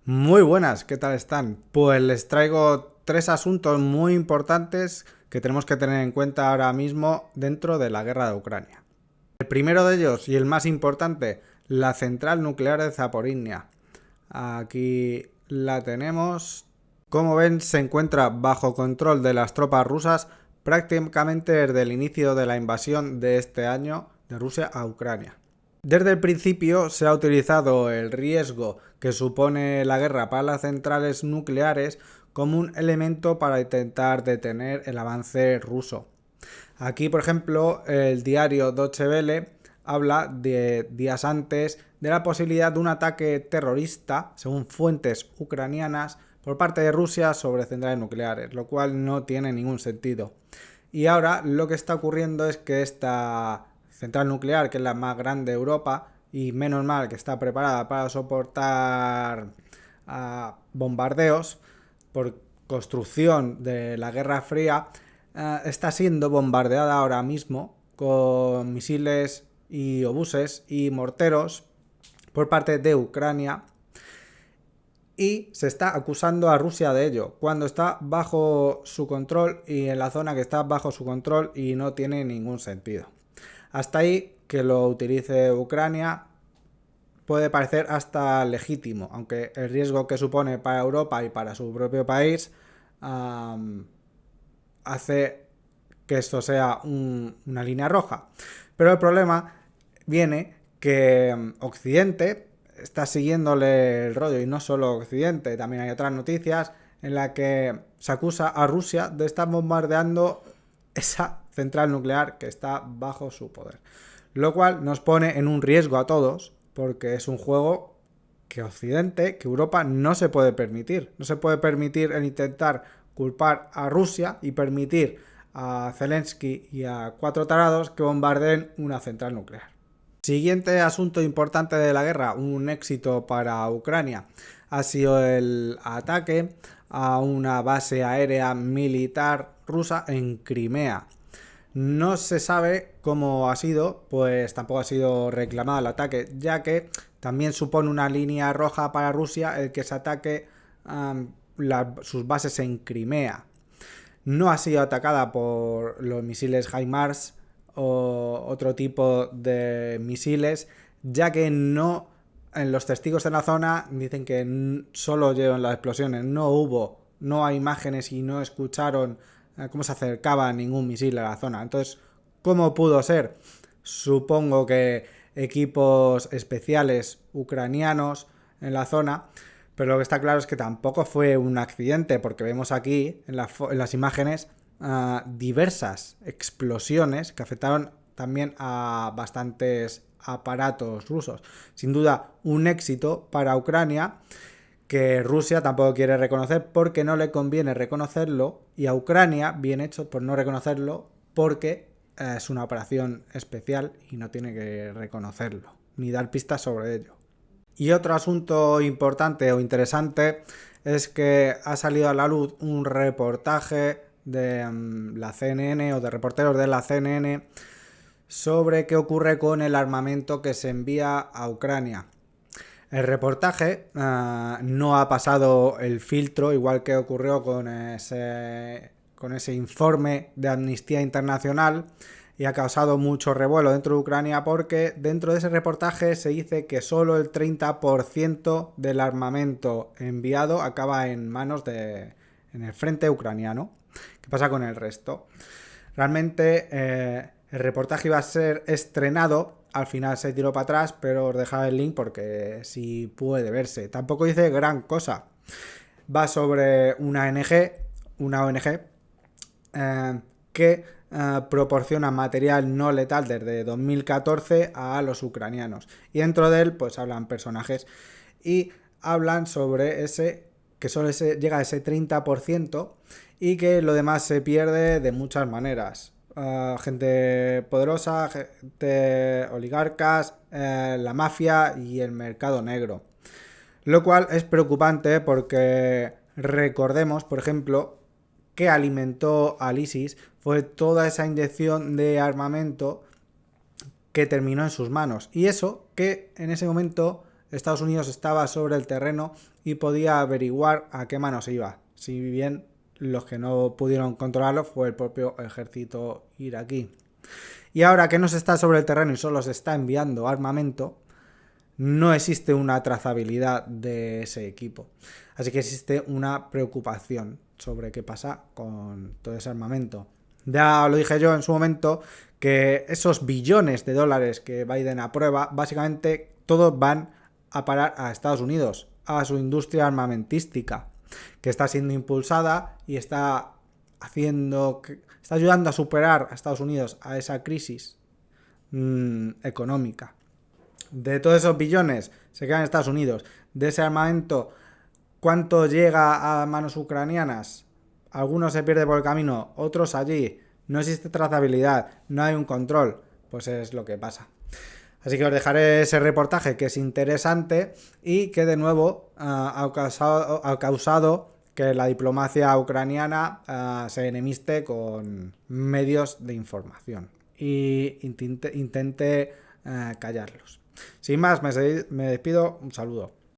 Muy buenas, ¿qué tal están? Pues les traigo tres asuntos muy importantes que tenemos que tener en cuenta ahora mismo dentro de la guerra de Ucrania. El primero de ellos y el más importante, la central nuclear de Zaporizhia. Aquí la tenemos. Como ven, se encuentra bajo control de las tropas rusas prácticamente desde el inicio de la invasión de este año de Rusia a Ucrania. Desde el principio se ha utilizado el riesgo que supone la guerra para las centrales nucleares como un elemento para intentar detener el avance ruso. Aquí, por ejemplo, el diario Deutsche Welle habla de días antes de la posibilidad de un ataque terrorista, según fuentes ucranianas, por parte de Rusia sobre centrales nucleares, lo cual no tiene ningún sentido. Y ahora lo que está ocurriendo es que esta central nuclear, que es la más grande de Europa, y menos mal que está preparada para soportar bombardeos por construcción de la Guerra Fría, está siendo bombardeada ahora mismo con misiles y obuses y morteros por parte de Ucrania, y se está acusando a Rusia de ello, cuando está bajo su control y en la zona que está bajo su control, y no tiene ningún sentido. Hasta ahí que lo utilice Ucrania puede parecer hasta legítimo, aunque el riesgo que supone para Europa y para su propio país hace que esto sea una línea roja. Pero el problema viene que Occidente está siguiéndole el rollo, y no solo Occidente, también hay otras noticias en las que se acusa a Rusia de estar bombardeando esa central nuclear que está bajo su poder. Lo cual nos pone en un riesgo a todos, porque es un juego que Occidente, que Europa no se puede permitir. No se puede permitir el intentar culpar a Rusia y permitir a Zelensky y a cuatro tarados que bombardeen una central nuclear. Siguiente asunto importante de la guerra, un éxito para Ucrania, ha sido el ataque a una base aérea militar rusa en Crimea. No se sabe cómo ha sido, pues tampoco ha sido reclamado el ataque, ya que también supone una línea roja para Rusia el que se ataque sus bases en Crimea. No ha sido atacada por los misiles HIMARS o otro tipo de misiles, ya que no, en los testigos en la zona dicen que solo oyeron las explosiones, no hay imágenes y no escucharon cómo se acercaba ningún misil a la zona. Entonces, ¿cómo pudo ser? Supongo que equipos especiales ucranianos en la zona, pero lo que está claro es que tampoco fue un accidente, porque vemos aquí en las imágenes diversas explosiones que afectaron también a bastantes aparatos rusos. Sin duda, un éxito para Ucrania, que Rusia tampoco quiere reconocer porque no le conviene reconocerlo, y a Ucrania bien hecho por no reconocerlo, porque es una operación especial y no tiene que reconocerlo ni dar pistas sobre ello. Y otro asunto importante o interesante es que ha salido a la luz un reportaje de la CNN o de reporteros de la CNN sobre qué ocurre con el armamento que se envía a Ucrania. El reportaje no ha pasado el filtro, igual que ocurrió con ese informe de Amnistía Internacional, y ha causado mucho revuelo dentro de Ucrania, porque dentro de ese reportaje se dice que solo el 30% del armamento enviado acaba en manos en el frente ucraniano. ¿Qué pasa con el resto? Realmente el reportaje iba a ser estrenado, al final se tiró para atrás, pero os dejaré el link porque sí puede verse. Tampoco dice gran cosa. Va sobre una ONG que proporciona material no letal desde 2014 a los ucranianos. Y dentro de él pues hablan personajes y hablan sobre que solo llega a ese 30% y que lo demás se pierde de muchas maneras. Gente poderosa, gente oligarcas, la mafia y el mercado negro. Lo cual es preocupante porque recordemos, por ejemplo, que alimentó al ISIS fue toda esa inyección de armamento que terminó en sus manos. Y eso que en ese momento Estados Unidos estaba sobre el terreno y podía averiguar a qué manos iba. Si bien los que no pudieron controlarlo fue el propio ejército iraquí. Y ahora que no se está sobre el terreno y solo se está enviando armamento, no existe una trazabilidad de ese equipo. Así que existe una preocupación sobre qué pasa con todo ese armamento. Ya lo dije yo en su momento, que esos billones de dólares que Biden aprueba, básicamente todos van a parar a Estados Unidos, a su industria armamentística, que está siendo impulsada y está ayudando a superar a Estados Unidos a esa crisis económica. De todos esos billones se quedan en Estados Unidos. De ese armamento, ¿cuánto llega a manos ucranianas? Algunos se pierde por el camino, otros allí. No existe trazabilidad, no hay un control. Pues es lo que pasa. Así que os dejaré ese reportaje, que es interesante y que de nuevo ha causado que la diplomacia ucraniana se enemiste con medios de información y intente callarlos. Sin más, me despido. Un saludo.